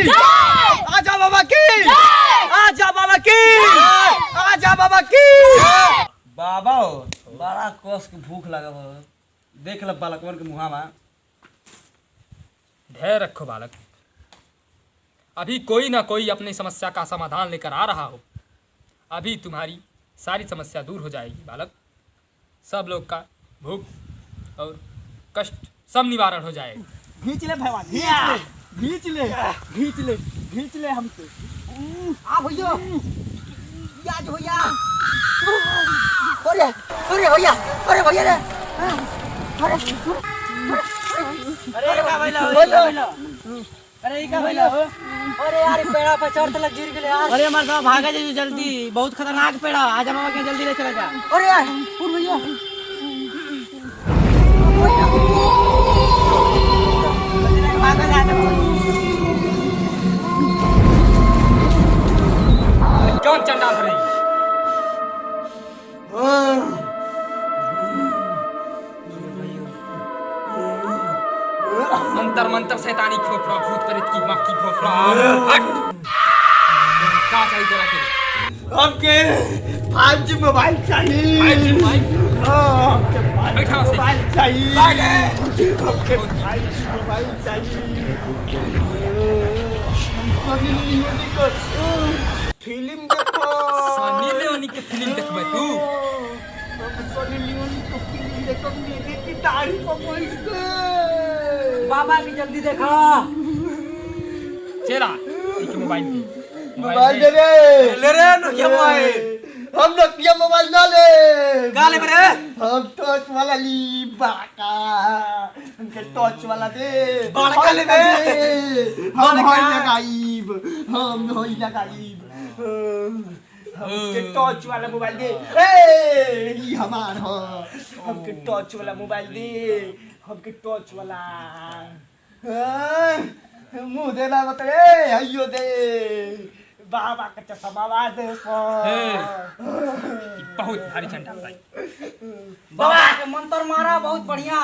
आजा बाबा की, आजा बाबा की, आजा बाबा की। बाबा हो बड़ा कस के भूख लगा हो, देख ल बालकवन के मुहा में। धैर्य रखो बालक, अभी कोई ना कोई अपनी समस्या का समाधान लेकर आ रहा हो। अभी तुम्हारी सारी समस्या दूर हो जाएगी बालक। सब लोग का भूख और कष्ट सब निवारण हो जाएगा। खींच ले भगवान, खींच ले, खींच ले, खींच ले हमसे। आ भैया, याद भैया। अरे अरे भैया, अरे भैया रे। अरे का भइला हो, अरे का भैया हो। अरे यार पेड़ा पर चढ़ तक गिर गेले यार। अरे हमारे साथ भागा जाइए जल्दी, बहुत खतरनाक पेड़ा। आजा बाबा के जल्दी ले चला जा। अरे यार उठ भैया। भागा जा। कौन चंडाल रही? मंत्र मंत्र शैतानी खोपड़ा भूत प्रेत की मक्खी खोपड़ा हट। क्या चाहिए तेरा के? हमके 5G मोबाइल चाहिए। 5G mobile? हमके 5G बैठा से। मोबाइल चाहिए। भागे। हमके 5G मोबाइल चाहिए। सनी लियोनी को फिल्म देखो। सनी लियोनी के फिल्म देखबे तू? सनी लियोनी को फिल्म देखो, मेरे की दाढ़ी को बैठ गए। बाबा की जल्दी देखो। चला एक मोबाइल दे। मोबाइल दे रे। ले रे नोकिया मोबाइल। हम नोकिया मोबाइल ना ले। का ले रे? हम टच वाला ली बाका। हमके टच वाला दे। बाका ले दे। हम होई लगाइब, हम होई लगाइब। हमके टच वाला मोबाइल दे। ए ई हमार हो। हमके टच वाला मोबाइल दे। हमके टच वाला। मुंह देना मत रे, अयो दे। बाबा का चश्मा दे बहुत भारी चंडाल भाई। बाबा के मंत्र मारा बहुत बढ़िया।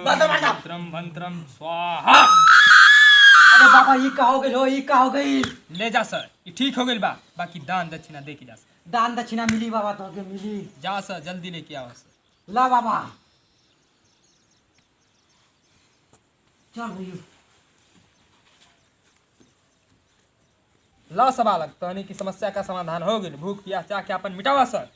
मंत्रम मंत्रम स्वाहा। अरे बाबा ये का हो गइल हो, ये का हो गइल? ले जा सर, ये ठीक हो गइल बा। बाकी दान दक्षिणा दे के जा सर। दान दक्षिणा मिली बाबा तो के मिली। जा सर जल्दी लेके आओ सर। ला बाबा चल भैया। ला सब बालक, तहनी की समस्या का समाधान हो गइल। भूख प्यास चाह के अपन मिटावा सर।